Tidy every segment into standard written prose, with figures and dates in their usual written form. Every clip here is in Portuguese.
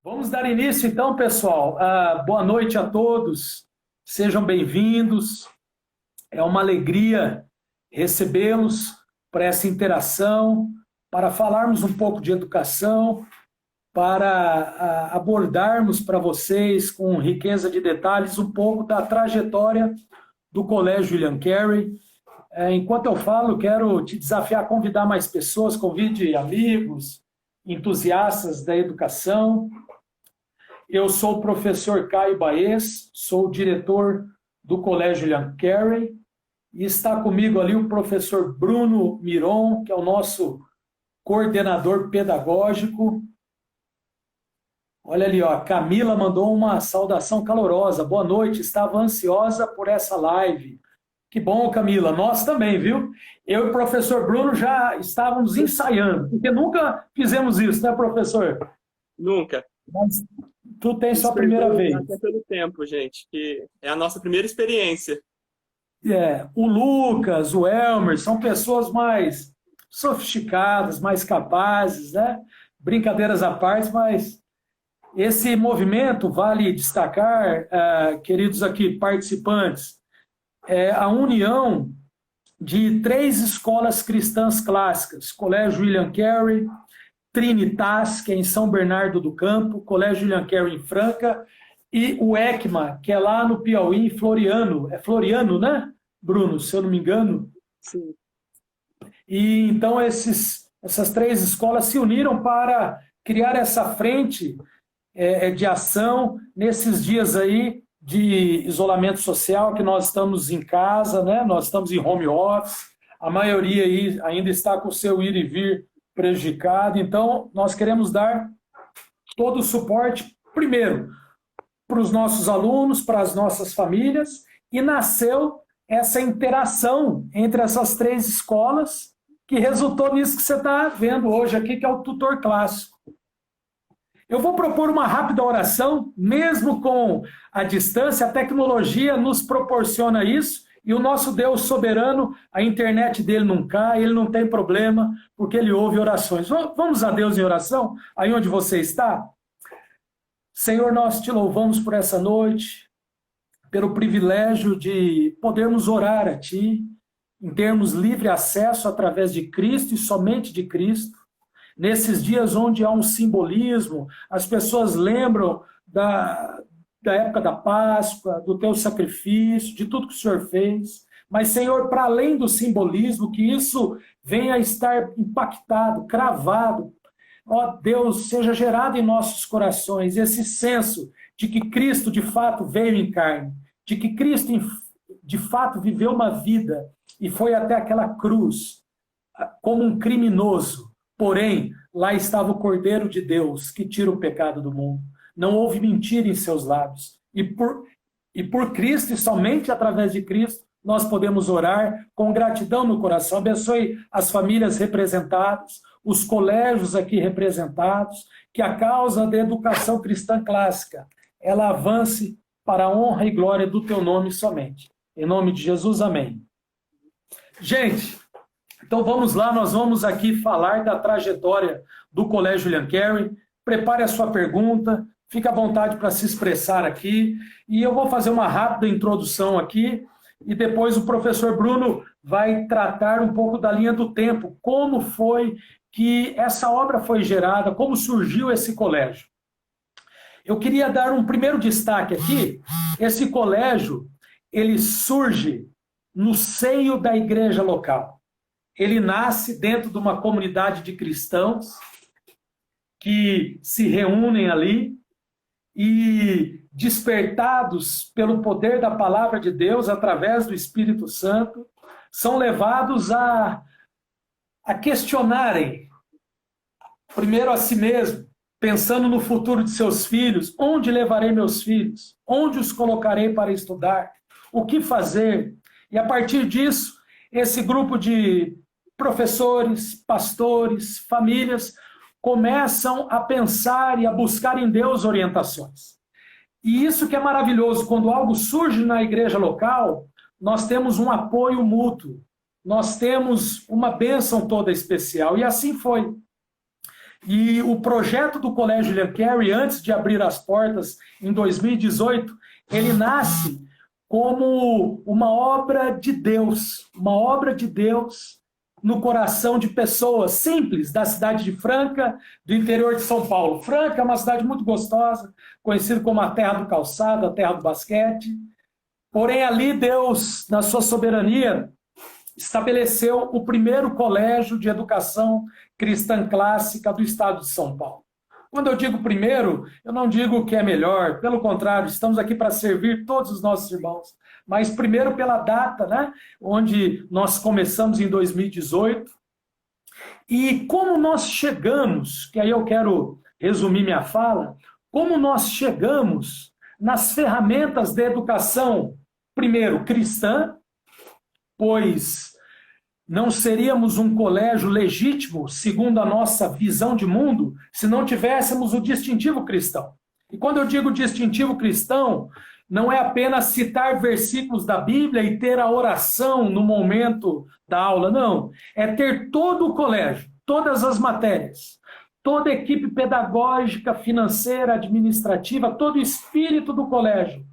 Vamos dar início então, pessoal. Boa noite a todos, sejam bem-vindos. É uma alegria recebê-los para essa interação, para falarmos um pouco de educação, para abordarmos para vocês com riqueza de detalhes um pouco da trajetória do Colégio William Carey. Enquanto eu falo, quero te desafiar a convidar mais pessoas, convide amigos, entusiastas da educação. Eu sou o professor Caio Baez, sou o diretor do Colégio William Carey, e está comigo ali o professor Bruno Miron, que é o nosso coordenador pedagógico. Olha ali, ó, a Camila mandou uma saudação calorosa. Boa noite, estava ansiosa por essa live. Que bom, Camila, nós também, viu? Eu e o professor Bruno já estávamos ensaiando, porque nunca fizemos isso, né, professor? Nunca. Mas tu tem sua primeira vez. Até pelo tempo, gente, que é a nossa primeira experiência. O Lucas, o Elmer, são pessoas mais sofisticadas, mais capazes, né? Brincadeiras à parte, mas esse movimento, vale destacar, queridos aqui participantes, é a união de 3 escolas cristãs clássicas: Colégio William Carey, Trinitas, que é em São Bernardo do Campo, Colégio William Carey em Franca, e o ECMA, que é lá no Piauí, em Floriano. É Floriano, né, Bruno? Se eu não me engano. Sim. E então essas 3 escolas se uniram para criar essa frente de ação nesses dias aí de isolamento social, que nós estamos em casa, né? Nós estamos em home office, a maioria aí ainda está com o seu ir e vir prejudicado. Então, nós queremos dar todo o suporte, primeiro, para os nossos alunos, para as nossas famílias, e nasceu essa interação entre essas 3 escolas, que resultou nisso que você está vendo hoje aqui, que é o tutor clássico. Eu vou propor uma rápida oração, mesmo com a distância, a tecnologia nos proporciona isso, e o nosso Deus soberano, a internet dele não cai, ele não tem problema, porque ele ouve orações. Vamos a Deus em oração, aí onde você está? Senhor, nós te louvamos por essa noite, pelo privilégio de podermos orar a Ti, em termos livre acesso através de Cristo e somente de Cristo. Nesses dias onde há um simbolismo, as pessoas lembram da época da Páscoa, do teu sacrifício, de tudo que o Senhor fez. Mas, Senhor, para além do simbolismo, que isso venha a estar impactado, cravado, ó Deus, seja gerado em nossos corações esse senso de que Cristo de fato veio em carne, de que Cristo de fato viveu uma vida e foi até aquela cruz como um criminoso. Porém, lá estava o Cordeiro de Deus, que tira o pecado do mundo. Não houve mentira em seus lábios. E por Cristo, e somente através de Cristo, nós podemos orar com gratidão no coração. Abençoe as famílias representadas, os colégios aqui representados, que a causa da educação cristã clássica, ela avance para a honra e glória do teu nome somente. Em nome de Jesus, amém. Gente, então vamos lá, nós vamos aqui falar da trajetória do Colégio William Carey. Prepare a sua pergunta, fique à vontade para se expressar aqui, e eu vou fazer uma rápida introdução aqui, e depois o professor Bruno vai tratar um pouco da linha do tempo, como foi que essa obra foi gerada, como surgiu esse colégio. Eu queria dar um primeiro destaque aqui. Esse colégio, ele surge no seio da igreja local. Ele nasce dentro de uma comunidade de cristãos que se reúnem ali e, despertados pelo poder da palavra de Deus, através do Espírito Santo, são levados a questionarem, primeiro a si mesmo, pensando no futuro de seus filhos: onde levarei meus filhos? Onde os colocarei para estudar? O que fazer? E a partir disso, esse grupo de professores, pastores, famílias começam a pensar e a buscar em Deus orientações. E isso que é maravilhoso, quando algo surge na igreja local, nós temos um apoio mútuo, nós temos uma bênção toda especial, e assim foi. E o projeto do Colégio William Carey, antes de abrir as portas em 2018, ele nasce como uma obra de Deus no coração de pessoas simples da cidade de Franca, do interior de São Paulo. Franca é uma cidade muito gostosa, conhecida como a terra do calçado, a terra do basquete. Porém, ali Deus, na sua soberania, estabeleceu o primeiro colégio de educação cristã clássica do estado de São Paulo. Quando eu digo primeiro, eu não digo que é melhor, pelo contrário, estamos aqui para servir todos os nossos irmãos. Mas primeiro pela data, né, onde nós começamos em 2018. E como nós chegamos, que aí eu quero resumir minha fala, como nós chegamos nas ferramentas de educação, primeiro, cristã, pois não seríamos um colégio legítimo, segundo a nossa visão de mundo, se não tivéssemos o distintivo cristão. E quando eu digo distintivo cristão, não é apenas citar versículos da Bíblia e ter a oração no momento da aula, não. É ter todo o colégio, todas as matérias, toda a equipe pedagógica, financeira, administrativa, todo o espírito do colégio,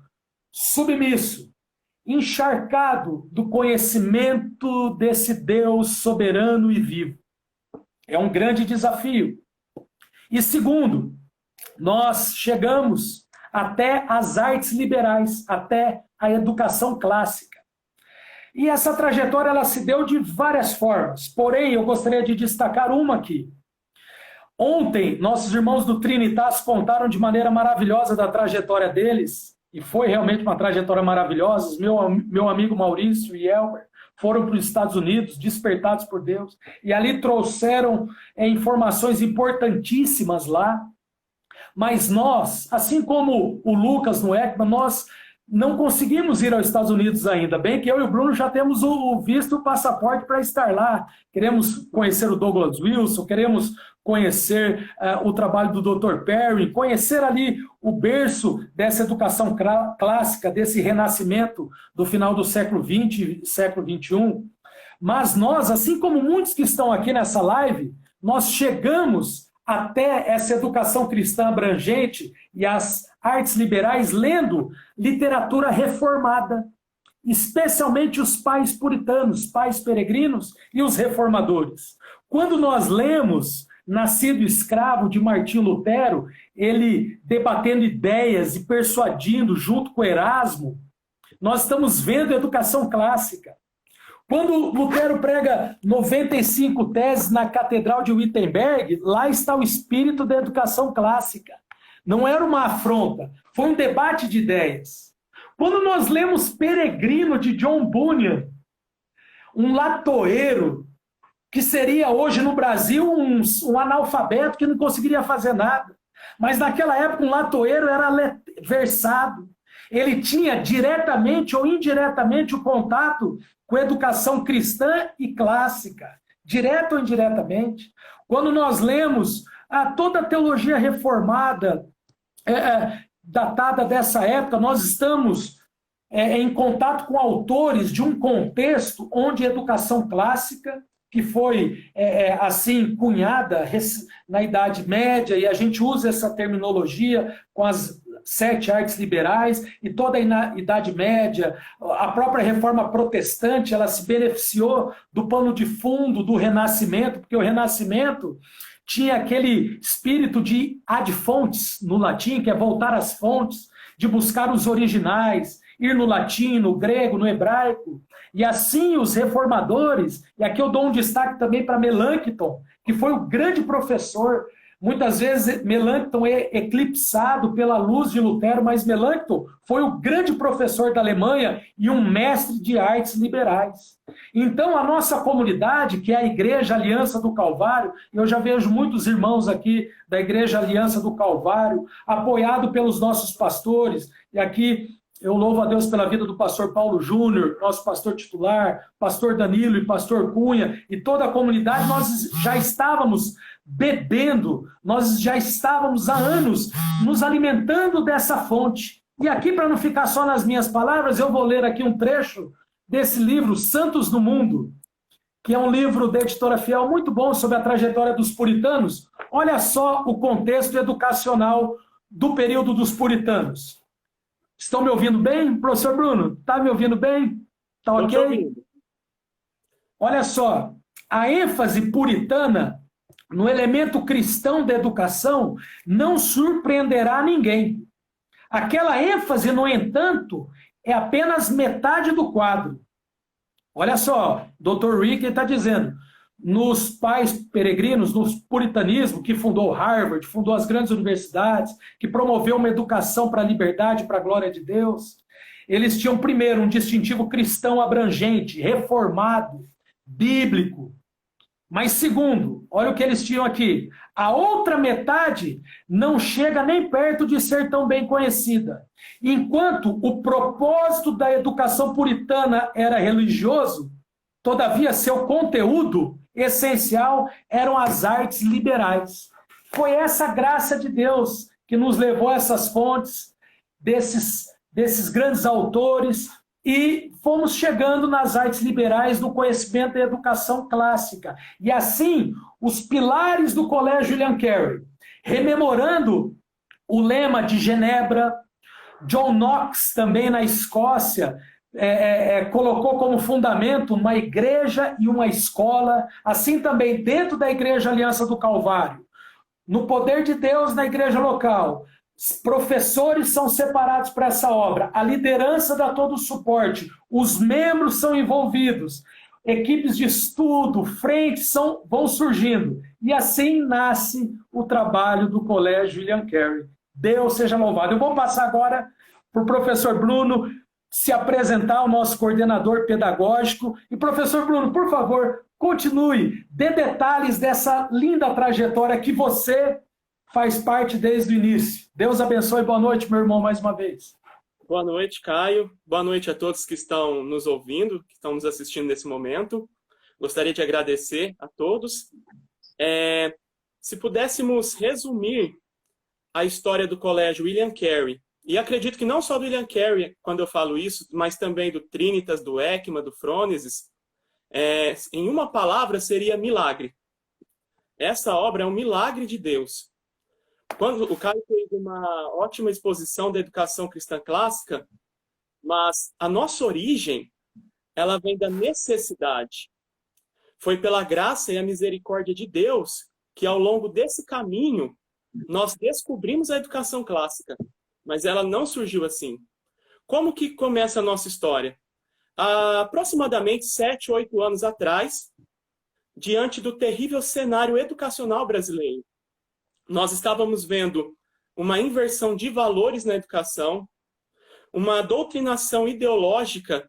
submisso, encharcado do conhecimento desse Deus soberano e vivo. É um grande desafio. E segundo, nós chegamos até as artes liberais, até a educação clássica. E essa trajetória ela se deu de várias formas, porém eu gostaria de destacar uma aqui. Ontem, nossos irmãos do Trinitas contaram de maneira maravilhosa da trajetória deles, e foi realmente uma trajetória maravilhosa. Meu amigo Maurício e Elber foram para os Estados Unidos, despertados por Deus, e ali trouxeram informações importantíssimas lá. Mas nós, assim como o Lucas no ECMA, nós não conseguimos ir aos Estados Unidos ainda, bem que eu e o Bruno já temos o visto, o passaporte para estar lá. Queremos conhecer o Douglas Wilson, queremos conhecer o trabalho do Dr. Perry, conhecer ali o berço dessa educação clássica, desse renascimento do final do século XX e século XXI. Mas nós, assim como muitos que estão aqui nessa live, nós chegamos até essa educação cristã abrangente e as artes liberais lendo literatura reformada, especialmente os pais puritanos, pais peregrinos e os reformadores. Quando nós lemos Nascido Escravo, de Martinho Lutero, ele debatendo ideias e persuadindo junto com Erasmo, nós estamos vendo a educação clássica. Quando Lutero prega 95 teses na Catedral de Wittenberg, lá está o espírito da educação clássica. Não era uma afronta, foi um debate de ideias. Quando nós lemos Peregrino, de John Bunyan, um latoeiro, que seria hoje no Brasil um analfabeto que não conseguiria fazer nada. Mas naquela época um latoeiro era versado. Ele tinha diretamente ou indiretamente o contato com a educação cristã e clássica, direto ou indiretamente. Quando nós lemos toda a teologia reformada, datada dessa época, nós estamos em contato com autores de um contexto onde a educação clássica, que foi assim cunhada na Idade Média, e a gente usa essa terminologia com as 7 artes liberais, e toda a Idade Média, a própria Reforma Protestante, ela se beneficiou do pano de fundo do Renascimento, porque o Renascimento tinha aquele espírito de ad fontes, no latim, que é voltar às fontes, de buscar os originais, ir no latim, no grego, no hebraico. E assim os reformadores, e aqui eu dou um destaque também para Melanchthon, que foi o grande professor. Muitas vezes Melanchthon é eclipsado pela luz de Lutero, mas Melanchthon foi o grande professor da Alemanha e um mestre de artes liberais. Então a nossa comunidade, que é a Igreja Aliança do Calvário, eu já vejo muitos irmãos aqui da Igreja Aliança do Calvário, apoiado pelos nossos pastores, e aqui eu louvo a Deus pela vida do pastor Paulo Júnior, nosso pastor titular, pastor Danilo e pastor Cunha, e toda a comunidade. Nós já estávamos bebendo, nós já estávamos há anos nos alimentando dessa fonte. E aqui, para não ficar só nas minhas palavras, eu vou ler aqui um trecho desse livro, Santos no Mundo, que é um livro da editora Fiel muito bom sobre a trajetória dos puritanos. Olha só o contexto educacional do período dos puritanos. Estão me ouvindo bem? Professor Bruno, está me ouvindo bem? Está ok? Olha só, a ênfase puritana no elemento cristão da educação não surpreenderá ninguém. Aquela ênfase, no entanto, é apenas metade do quadro. Olha só, Dr. Rick está dizendo, nos pais peregrinos, no puritanismo, que fundou Harvard, fundou as grandes universidades, que promoveu uma educação para a liberdade, para a glória de Deus, eles tinham, primeiro, um distintivo cristão abrangente, reformado, bíblico. Mas, segundo, olha o que eles tinham aqui, a outra metade não chega nem perto de ser tão bem conhecida. Enquanto o propósito da educação puritana era religioso, todavia seu conteúdo essencial eram as artes liberais. Foi essa graça de Deus que nos levou a essas fontes, desses grandes autores, e fomos chegando nas artes liberais do conhecimento da educação clássica. E assim, os pilares do Colégio William Carey, rememorando o lema de Genebra, John Knox, também na Escócia, colocou como fundamento uma igreja e uma escola, assim também dentro da Igreja Aliança do Calvário, no poder de Deus na igreja local. Professores são separados para essa obra, a liderança dá todo o suporte, os membros são envolvidos, equipes de estudo, frentes vão surgindo, e assim nasce o trabalho do Colégio William Carey. Deus seja louvado. Eu vou passar agora para o professor Bruno se apresentar, o nosso coordenador pedagógico. E, professor Bruno, por favor, continue, dê detalhes dessa linda trajetória que você faz parte desde o início. Deus abençoe. Boa noite, meu irmão, mais uma vez. Boa noite, Caio. Boa noite a todos que estão nos ouvindo, que estão nos assistindo nesse momento. Gostaria de agradecer a todos. Se pudéssemos resumir a história do Colégio William Carey, e acredito que não só do William Carey, quando eu falo isso, mas também do Trinitas, do Ekman, do Frônesis, em uma palavra seria milagre. Essa obra é um milagre de Deus. Quando o Caio fez uma ótima exposição da educação cristã clássica, mas a nossa origem, ela vem da necessidade. Foi pela graça e a misericórdia de Deus que ao longo desse caminho nós descobrimos a educação clássica, mas ela não surgiu assim. Como que começa a nossa história? Há aproximadamente 7, 8 anos atrás, diante do terrível cenário educacional brasileiro, nós estávamos vendo uma inversão de valores na educação, uma doutrinação ideológica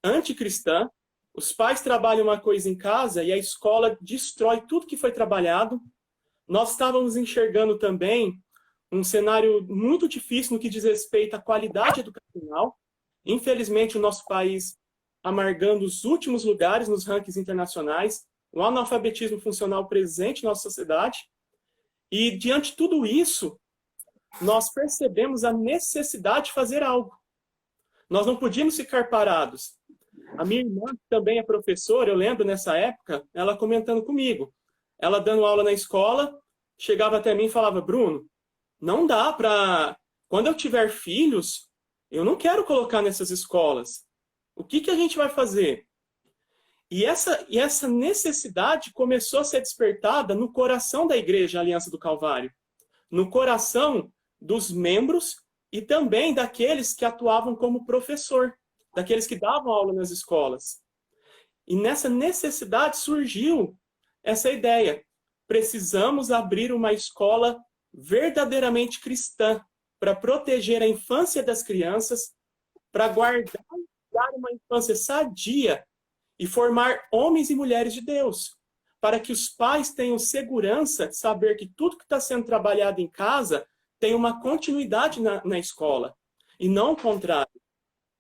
anticristã. Os pais trabalham uma coisa em casa e a escola destrói tudo que foi trabalhado. Nós estávamos enxergando também um cenário muito difícil no que diz respeito à qualidade educacional. Infelizmente, o nosso país amargando os últimos lugares nos rankings internacionais, o analfabetismo funcional presente na nossa sociedade. E, diante de tudo isso, nós percebemos a necessidade de fazer algo. Nós não podíamos ficar parados. A minha irmã, que também é professora, eu lembro nessa época, ela comentando comigo. Ela dando aula na escola, chegava até mim e falava, Bruno, não dá para... Quando eu tiver filhos, eu não quero colocar nessas escolas. O que a gente vai fazer? E essa necessidade começou a ser despertada no coração da Igreja Aliança do Calvário, no coração dos membros e também daqueles que atuavam como professor, daqueles que davam aula nas escolas. E nessa necessidade surgiu essa ideia. Precisamos abrir uma escola verdadeiramente cristã para proteger a infância das crianças, para guardar uma infância sadia e formar homens e mulheres de Deus, para que os pais tenham segurança de saber que tudo que está sendo trabalhado em casa tem uma continuidade na escola, e não o contrário,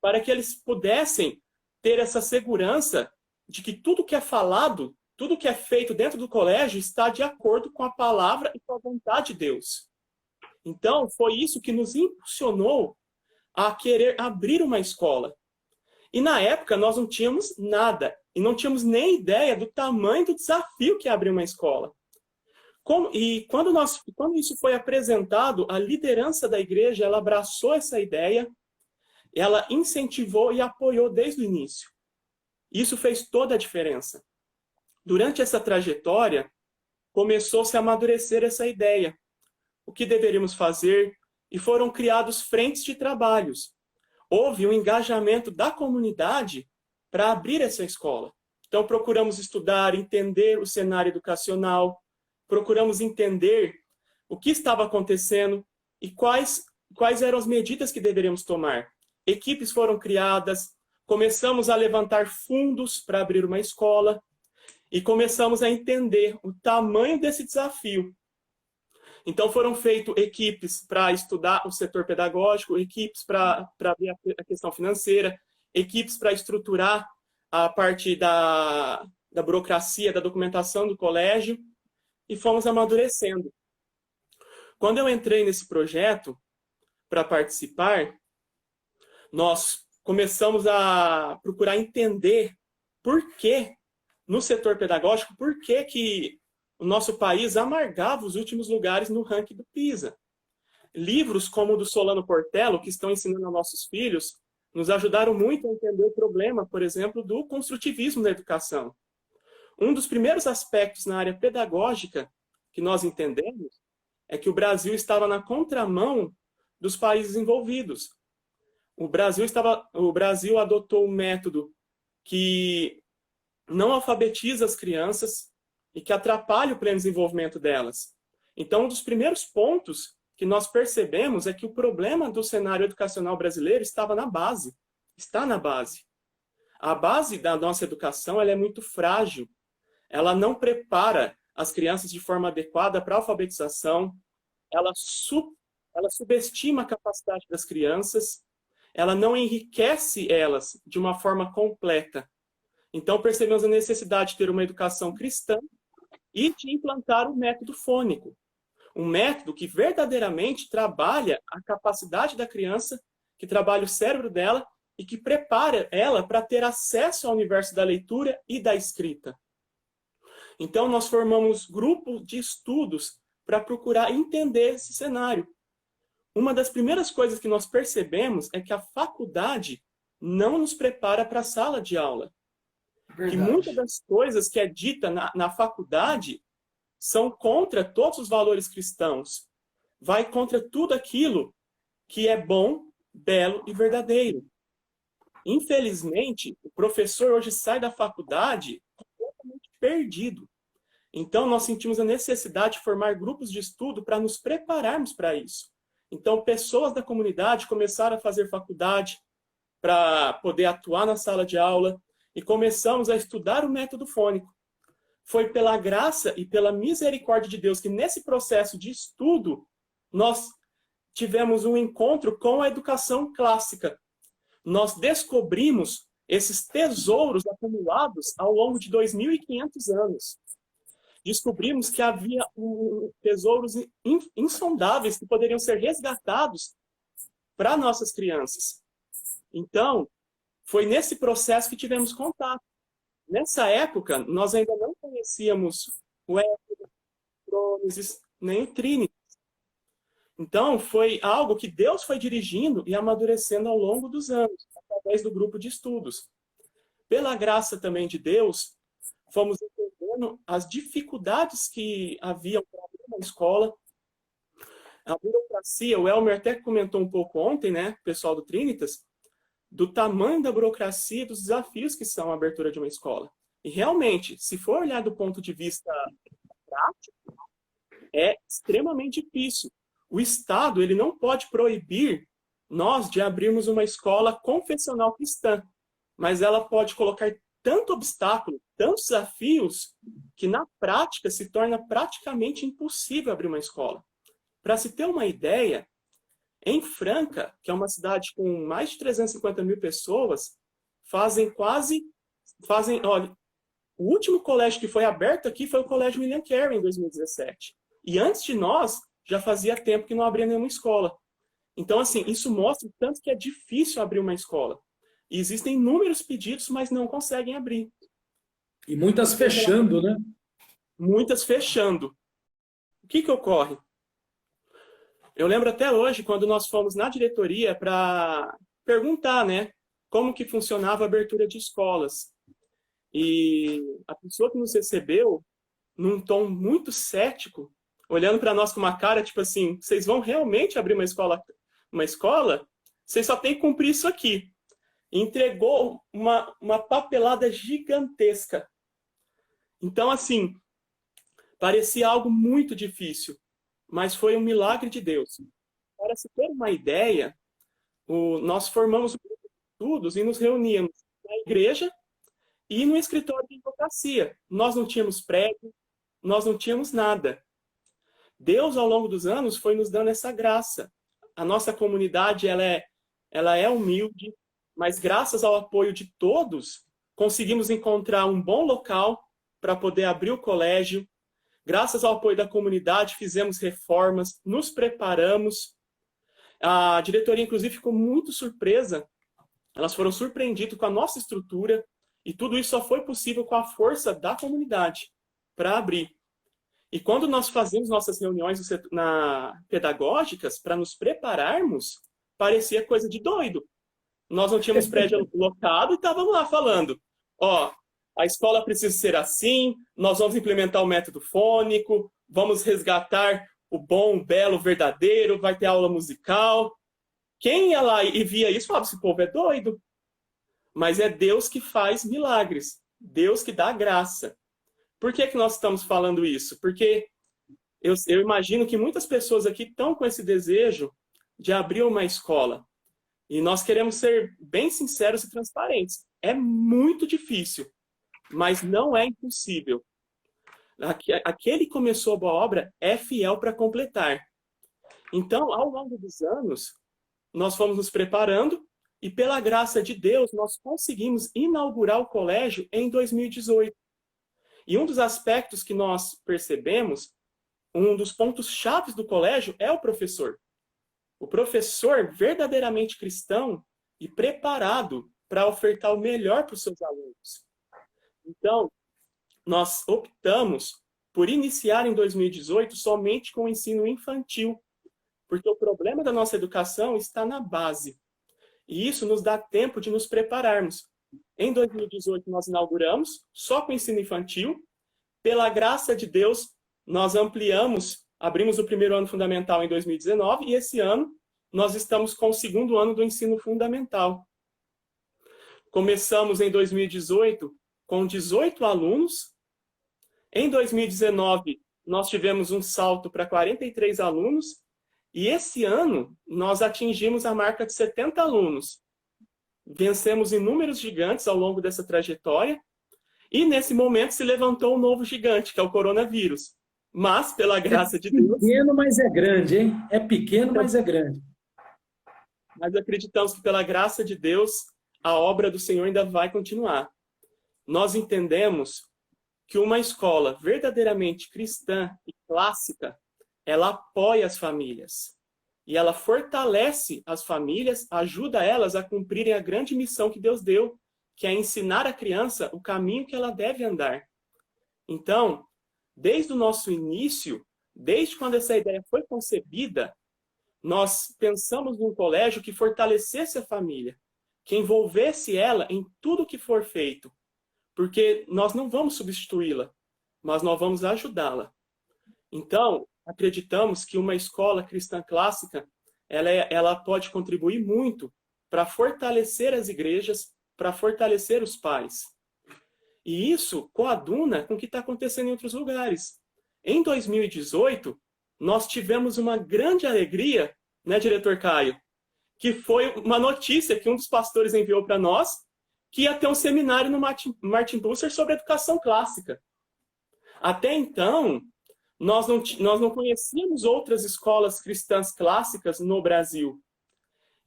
para que eles pudessem ter essa segurança de que tudo que é falado, tudo que é feito dentro do colégio está de acordo com a palavra e com a vontade de Deus. Então, foi isso que nos impulsionou a querer abrir uma escola. E na época nós não tínhamos nada. e não tínhamos nem ideia do tamanho do desafio que é abrir uma escola. Quando isso foi apresentado, a liderança da igreja, ela abraçou essa ideia, ela incentivou e apoiou desde o início. Isso fez toda a diferença. Durante essa trajetória, começou-se a amadurecer essa ideia. O que deveríamos fazer? E foram criados frentes de trabalhos. Houve um engajamento da comunidade para abrir essa escola. Então, procuramos estudar, entender o cenário educacional, procuramos entender o que estava acontecendo e quais eram as medidas que deveríamos tomar. Equipes foram criadas, começamos a levantar fundos para abrir uma escola e começamos a entender o tamanho desse desafio. Então, foram feitas equipes para estudar o setor pedagógico, equipes para ver a questão financeira, equipes para estruturar a parte da burocracia, da documentação do colégio, e fomos amadurecendo. Quando eu entrei nesse projeto para participar, nós começamos a procurar entender por que, no setor pedagógico, por que o nosso país amargava os últimos lugares no ranking do PISA. Livros como o do Solano Portela, que estão ensinando aos nossos filhos, nos ajudaram muito a entender o problema, por exemplo, do construtivismo na educação. Um dos primeiros aspectos na área pedagógica que nós entendemos é que o Brasil estava na contramão dos países envolvidos. O Brasil adotou um método que não alfabetiza as crianças e que atrapalha o pleno desenvolvimento delas. Então, um dos primeiros pontos que nós percebemos é que o problema do cenário educacional brasileiro estava na base, está na base. A base da nossa educação ela é muito frágil. Ela não prepara as crianças de forma adequada para a alfabetização, ela subestima a capacidade das crianças, ela não enriquece elas de uma forma completa. Então, percebemos a necessidade de ter uma educação cristã e de implantar o método fônico. Um método que verdadeiramente trabalha a capacidade da criança, que trabalha o cérebro dela e que prepara ela para ter acesso ao universo da leitura e da escrita. Então, nós formamos grupos de estudos para procurar entender esse cenário. Uma das primeiras coisas que nós percebemos é que a faculdade não nos prepara para a sala de aula. Verdade. Que muitas das coisas que é dita na faculdade são contra todos os valores cristãos. Vai contra tudo aquilo que é bom, belo e verdadeiro. Infelizmente, o professor hoje sai da faculdade completamente perdido. Então, nós sentimos a necessidade de formar grupos de estudo para nos prepararmos para isso. Então, pessoas da comunidade começaram a fazer faculdade para poder atuar na sala de aula e começamos a estudar o método fônico. Foi pela graça e pela misericórdia de Deus que nesse processo de estudo nós tivemos um encontro com a educação clássica. Nós descobrimos esses tesouros acumulados ao longo de 2.500 anos. Descobrimos que havia tesouros insondáveis que poderiam ser resgatados para nossas crianças. Então, foi nesse processo que tivemos contato. Nessa época, nós ainda não conhecíamos o Éter, o Crônisis, nem o Trinity. Então, foi algo que Deus foi dirigindo e amadurecendo ao longo dos anos, através do grupo de estudos. Pela graça também de Deus, fomos entendendo as dificuldades que haviam para abrir uma escola. A burocracia, o Elmer até comentou um pouco ontem, né, pessoal do Trinitas, do tamanho da burocracia e dos desafios que são a abertura de uma escola. E realmente, se for olhar do ponto de vista prático, é extremamente difícil. O Estado ele não pode proibir nós de abrirmos uma escola confessional cristã, mas ela pode colocar tanto obstáculo, tantos desafios, que na prática se torna praticamente impossível abrir uma escola. Para se ter uma ideia, em Franca, que é uma cidade com mais de 350 mil pessoas, olha, o último colégio que foi aberto aqui foi o Colégio William Carey, em 2017. E antes de nós, já fazia tempo que não abria nenhuma escola. Então, assim, isso mostra o tanto que é difícil abrir uma escola. E existem inúmeros pedidos, mas não conseguem abrir. E muitas fechando, né? Muitas fechando. O que ocorre? Eu lembro até hoje, quando nós fomos na diretoria para perguntar, né, como que funcionava a abertura de escolas. E a pessoa que nos recebeu, num tom muito cético, olhando para nós com uma cara, tipo assim, vocês vão realmente abrir uma escola? Uma escola? Vocês só têm que cumprir isso aqui. E entregou uma papelada gigantesca. Então, assim, parecia algo muito difícil, mas foi um milagre de Deus. Para se ter uma ideia, nós formamos um grupo de estudos e nos reuníamos na igreja e no escritório de advocacia. Nós não tínhamos prédio, nós não tínhamos nada. Deus, ao longo dos anos, foi nos dando essa graça. A nossa comunidade ela é humilde, mas graças ao apoio de todos, conseguimos encontrar um bom local para poder abrir o colégio. Graças ao apoio da comunidade, fizemos reformas, nos preparamos. A diretoria, inclusive, ficou muito surpresa. Elas foram surpreendidas com a nossa estrutura e tudo isso só foi possível com a força da comunidade para abrir. E quando nós fazíamos nossas reuniões pedagógicas para nos prepararmos, parecia coisa de doido. Nós não tínhamos prédio lotado e estávamos lá falando, ó, a escola precisa ser assim, nós vamos implementar o método fônico, vamos resgatar o bom, o belo, o verdadeiro, vai ter aula musical. Quem ia lá e via isso, falava, esse povo é doido. Mas é Deus que faz milagres, Deus que dá graça. Por que nós estamos falando isso? Porque eu imagino que muitas pessoas aqui estão com esse desejo de abrir uma escola. E nós queremos ser bem sinceros e transparentes. É muito difícil, mas não é impossível. Aquele que começou a boa obra é fiel para completar. Então, ao longo dos anos, nós fomos nos preparando e, pela graça de Deus, nós conseguimos inaugurar o colégio em 2018. E um dos aspectos que nós percebemos, um dos pontos chaves do colégio é o professor. O professor verdadeiramente cristão e preparado para ofertar o melhor para os seus alunos. Então, nós optamos por iniciar em 2018 somente com o ensino infantil, porque o problema da nossa educação está na base. E isso nos dá tempo de nos prepararmos. Em 2018, nós inauguramos só com o ensino infantil. Pela graça de Deus, nós abrimos o primeiro ano fundamental em 2019 e esse ano nós estamos com o segundo ano do ensino fundamental. Começamos em 2018 com 18 alunos. Em 2019, nós tivemos um salto para 43 alunos. E esse ano, nós atingimos a marca de 70 alunos. Vencemos inúmeros gigantes ao longo dessa trajetória. E, nesse momento, se levantou um novo gigante, que é o coronavírus. Mas, pela graça de Deus... É pequeno, mas é grande, hein? É pequeno, mas é grande. Mas acreditamos que, pela graça de Deus, a obra do Senhor ainda vai continuar. Nós entendemos que uma escola verdadeiramente cristã e clássica, ela apoia as famílias. E ela fortalece as famílias, ajuda elas a cumprirem a grande missão que Deus deu, que é ensinar a criança o caminho que ela deve andar. Então, desde o nosso início, desde quando essa ideia foi concebida, nós pensamos num colégio que fortalecesse a família, que envolvesse ela em tudo que for feito. Porque nós não vamos substituí-la, mas nós vamos ajudá-la. Então, acreditamos que uma escola cristã clássica, ela pode contribuir muito para fortalecer as igrejas, para fortalecer os pais. E isso coaduna com o que está acontecendo em outros lugares. Em 2018, nós tivemos uma grande alegria, né, diretor Caio? Que foi uma notícia que um dos pastores enviou para nós, que ia ter um seminário no Martin Bucer sobre educação clássica. Até então, nós não conhecíamos outras escolas cristãs clássicas no Brasil.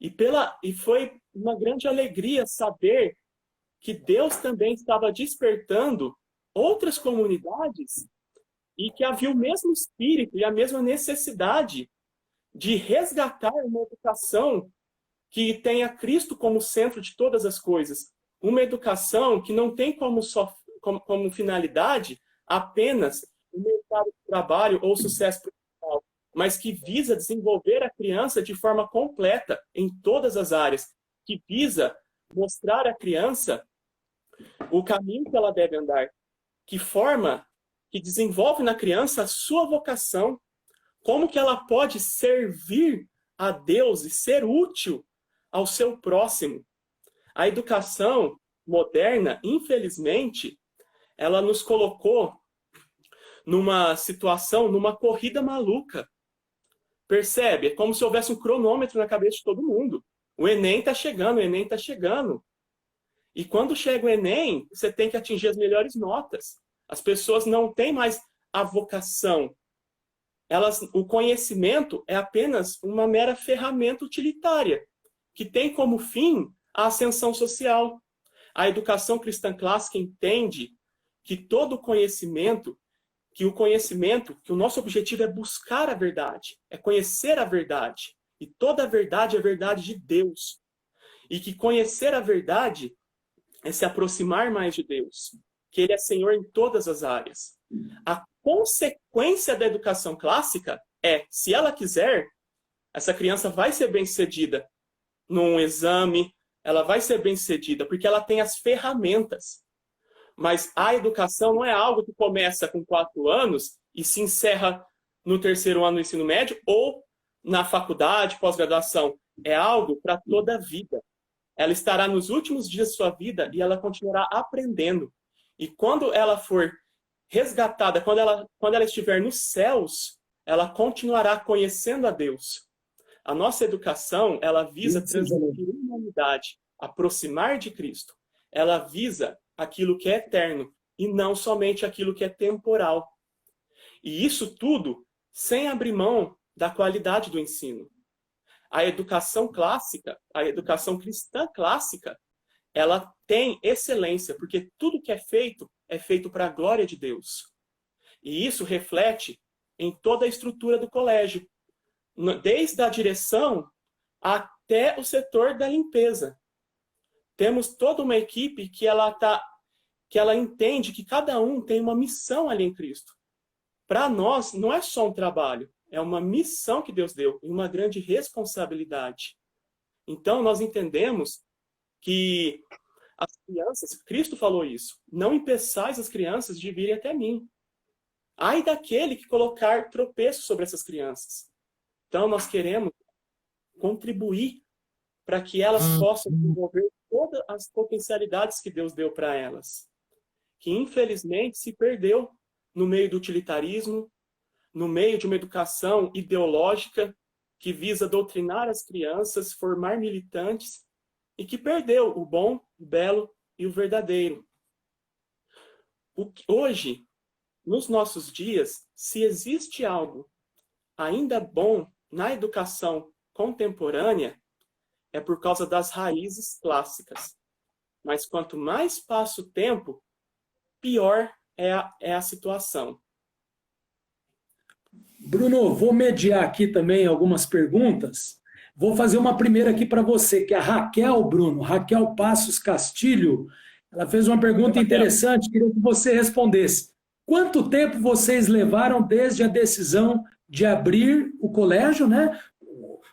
E foi uma grande alegria saber que Deus também estava despertando outras comunidades e que havia o mesmo espírito e a mesma necessidade de resgatar uma educação que tenha Cristo como centro de todas as coisas. Uma educação que não tem como só como finalidade apenas o mercado de trabalho ou sucesso profissional, mas que visa desenvolver a criança de forma completa em todas as áreas, que visa mostrar à criança o caminho que ela deve andar, que desenvolve na criança a sua vocação, como que ela pode servir a Deus e ser útil ao seu próximo. A educação moderna, infelizmente, ela nos colocou numa situação, numa corrida maluca. Percebe? É como se houvesse um cronômetro na cabeça de todo mundo. O Enem está chegando, o Enem está chegando. E quando chega o Enem, você tem que atingir as melhores notas. As pessoas não têm mais a vocação. O conhecimento é apenas uma mera ferramenta utilitária, que tem como fim a ascensão social. A educação cristã clássica entende que todo conhecimento, que o nosso objetivo é buscar a verdade, é conhecer a verdade. E toda a verdade é a verdade de Deus. E que conhecer a verdade é se aproximar mais de Deus, que Ele é Senhor em todas as áreas. A consequência da educação clássica é, se ela quiser, essa criança vai ser bem-sucedida num exame, ela vai ser bem-sucedida, porque ela tem as ferramentas. Mas a educação não é algo que começa com 4 anos e se encerra no 3º ano do ensino médio ou na faculdade, pós-graduação. É algo para toda a vida. Ela estará nos últimos dias de sua vida e ela continuará aprendendo. E quando ela for resgatada, quando ela estiver nos céus, ela continuará conhecendo a Deus. A nossa educação, ela visa transmitir a humanidade, aproximar de Cristo. Ela visa aquilo que é eterno e não somente aquilo que é temporal. E isso tudo sem abrir mão da qualidade do ensino. A educação clássica, a educação cristã clássica, ela tem excelência, porque tudo que é feito para a glória de Deus. E isso reflete em toda a estrutura do colégio, desde a direção até o setor da limpeza. Temos toda uma equipe que ela entende que cada um tem uma missão ali em Cristo. Para nós, não é só um trabalho, é uma missão que Deus deu e uma grande responsabilidade. Então, nós entendemos que as crianças, Cristo falou isso, não impeçais as crianças de virem até mim. Ai daquele que colocar tropeço sobre essas crianças. Então, nós queremos contribuir para que elas possam desenvolver todas as potencialidades que Deus deu para elas, que infelizmente se perdeu no meio do utilitarismo, no meio de uma educação ideológica que visa doutrinar as crianças, formar militantes, e que perdeu o bom, o belo e o verdadeiro. Hoje, nos nossos dias, se existe algo ainda bom na educação contemporânea, é por causa das raízes clássicas. Mas quanto mais passa o tempo, pior é a situação. Bruno, vou mediar aqui também algumas perguntas. Vou fazer uma primeira aqui para você, que é a Raquel, Bruno, Raquel Passos Castilho. Ela fez uma pergunta interessante, queria que você respondesse. Quanto tempo vocês levaram desde a decisão de abrir o colégio, né?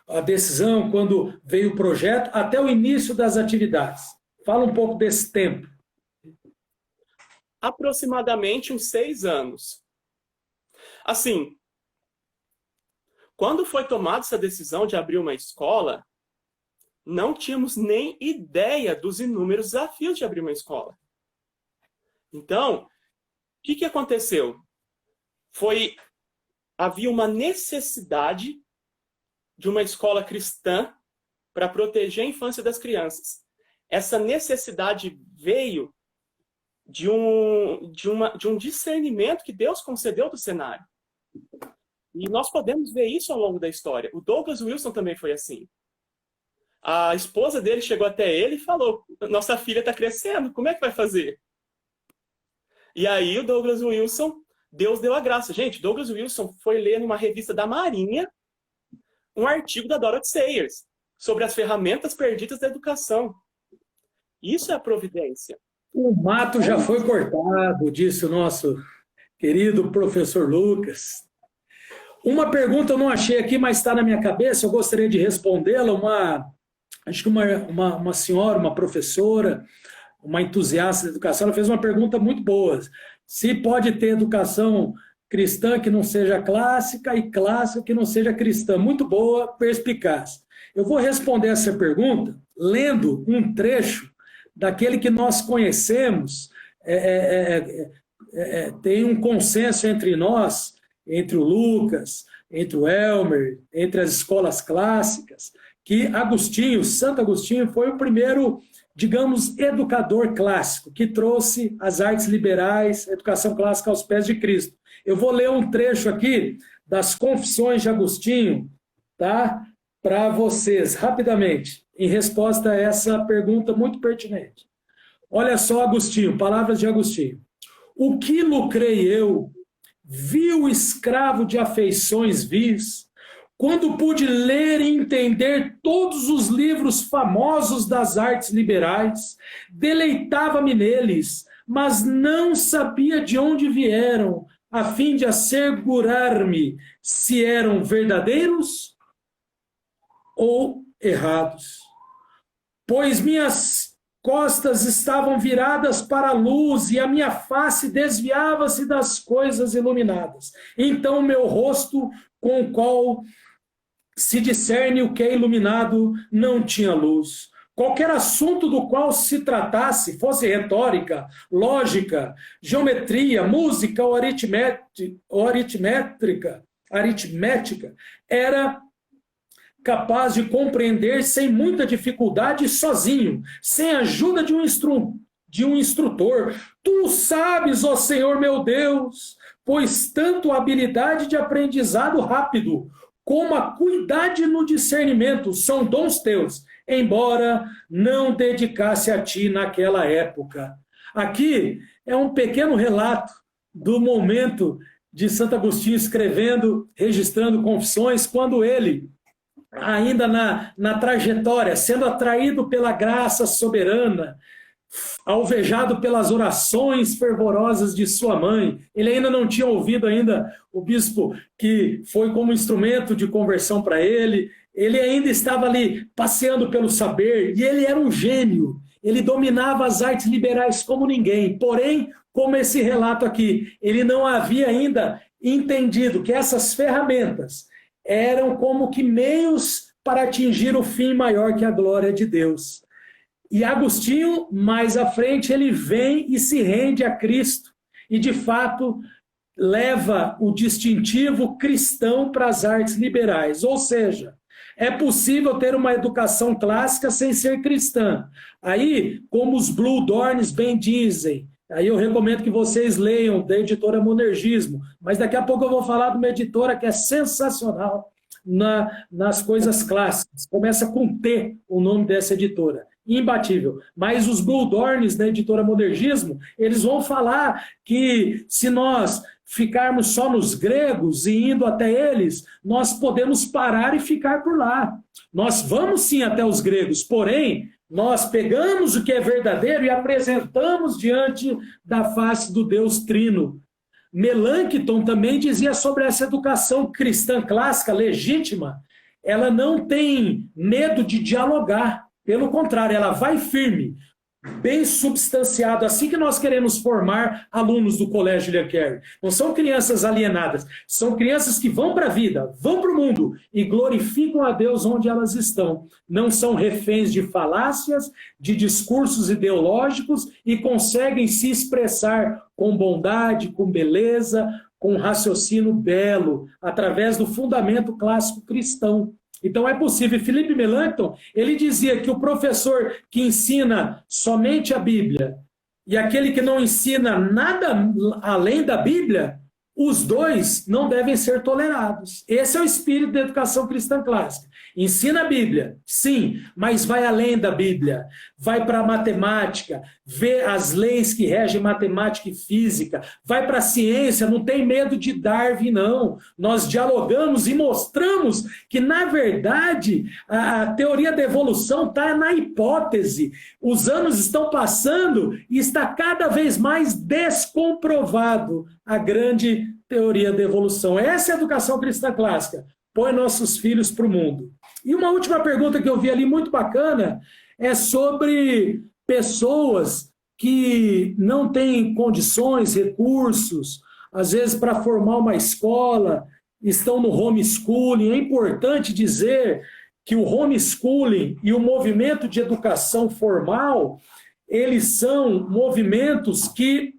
A decisão, quando veio o projeto, até o início das atividades? Fala um pouco desse tempo. Aproximadamente uns 6 anos. Assim, quando foi tomada essa decisão de abrir uma escola, não tínhamos nem ideia dos inúmeros desafios de abrir uma escola. Então, o que aconteceu? Havia uma necessidade de uma escola cristã para proteger a infância das crianças. Essa necessidade veio de um discernimento que Deus concedeu do cenário. E nós podemos ver isso ao longo da história. O Douglas Wilson também foi assim. A esposa dele chegou até ele e falou: nossa filha está crescendo, como é que vai fazer? E aí o Douglas Wilson, Deus deu a graça. Gente, Douglas Wilson foi ler numa revista da Marinha um artigo da Dorothy Sayers sobre as ferramentas perdidas da educação. Isso é a providência. O mato já foi cortado, disse o nosso querido professor Lucas. Uma pergunta eu não achei aqui, mas está na minha cabeça, eu gostaria de respondê-la. Acho que uma senhora, uma professora, uma entusiasta da educação, ela fez uma pergunta muito boa. Se pode ter educação cristã que não seja clássica e clássica que não seja cristã. Muito boa, perspicaz. Eu vou responder essa pergunta lendo um trecho daquele que nós conhecemos, tem um consenso entre nós, entre o Lucas, entre o Elmer, entre as escolas clássicas, que Agostinho, Santo Agostinho, foi o primeiro, digamos, educador clássico, que trouxe as artes liberais, a educação clássica aos pés de Cristo. Eu vou ler um trecho aqui das Confissões de Agostinho, tá? Para vocês, rapidamente, em resposta a essa pergunta muito pertinente. Olha só, Agostinho, palavras de Agostinho. O que lucrei eu, vil escravo de afeições vis, quando pude ler e entender todos os livros famosos das artes liberais, deleitava-me neles, mas não sabia de onde vieram, a fim de assegurar-me se eram verdadeiros ou errados. Pois minhas costas estavam viradas para a luz e a minha face desviava-se das coisas iluminadas. Então meu rosto, com o qual se discerne o que é iluminado, não tinha luz. Qualquer assunto do qual se tratasse, fosse retórica, lógica, geometria, música ou aritmética, era capaz de compreender sem muita dificuldade sozinho, sem a ajuda de um instrutor. Tu sabes, ó Senhor meu Deus, pois tanto a habilidade de aprendizado rápido como a cuidade no discernimento são dons teus, embora não dedicasse a ti naquela época. Aqui é um pequeno relato do momento de Santo Agostinho escrevendo, registrando confissões, quando ele, ainda na trajetória, sendo atraído pela graça soberana, alvejado pelas orações fervorosas de sua mãe. Ele ainda não tinha ouvido ainda o bispo que foi como instrumento de conversão para ele. Ele ainda estava ali passeando pelo saber, e ele era um gênio. Ele dominava as artes liberais como ninguém. Porém, como esse relato aqui, ele não havia ainda entendido que essas ferramentas eram como que meios para atingir o fim maior que a glória de Deus. E Agostinho, mais à frente, ele vem e se rende a Cristo. E, de fato, leva o distintivo cristão para as artes liberais. Ou seja, é possível ter uma educação clássica sem ser cristã. Aí, como os Blue Dorns bem dizem, aí eu recomendo que vocês leiam da editora Monergismo, mas daqui a pouco eu vou falar de uma editora que é sensacional nas coisas clássicas. Começa com T o nome dessa editora. Imbatível. Mas os Blue Dorns da editora Monergismo, eles vão falar que se nós ficarmos só nos gregos e indo até eles, nós podemos parar e ficar por lá. Nós vamos sim até os gregos, porém, nós pegamos o que é verdadeiro e apresentamos diante da face do Deus Trino. Melanchthon também dizia sobre essa educação cristã clássica, legítima, ela não tem medo de dialogar. Pelo contrário, ela vai firme, bem substanciado, assim que nós queremos formar alunos do Colégio William Carey. Não são crianças alienadas, são crianças que vão para a vida, vão para o mundo e glorificam a Deus onde elas estão. Não são reféns de falácias, de discursos ideológicos e conseguem se expressar com bondade, com beleza, com raciocínio belo, através do fundamento clássico cristão. Então é possível. Philippe Melanchthon, ele dizia que o professor que ensina somente a Bíblia e aquele que não ensina nada além da Bíblia, os dois não devem ser tolerados. Esse é o espírito da educação cristã clássica. Ensina a Bíblia, sim, mas vai além da Bíblia. Vai para a matemática, vê as leis que regem matemática e física, vai para a ciência, não tem medo de Darwin, não. Nós dialogamos e mostramos que, na verdade, a teoria da evolução está na hipótese. Os anos estão passando e está cada vez mais descomprovado a grande teoria da evolução. Essa é a educação cristã clássica. Põe nossos filhos para o mundo. E uma última pergunta que eu vi ali muito bacana é sobre pessoas que não têm condições, recursos, às vezes para formar uma escola, estão no homeschooling. É importante dizer que o homeschooling e o movimento de educação formal, eles são movimentos que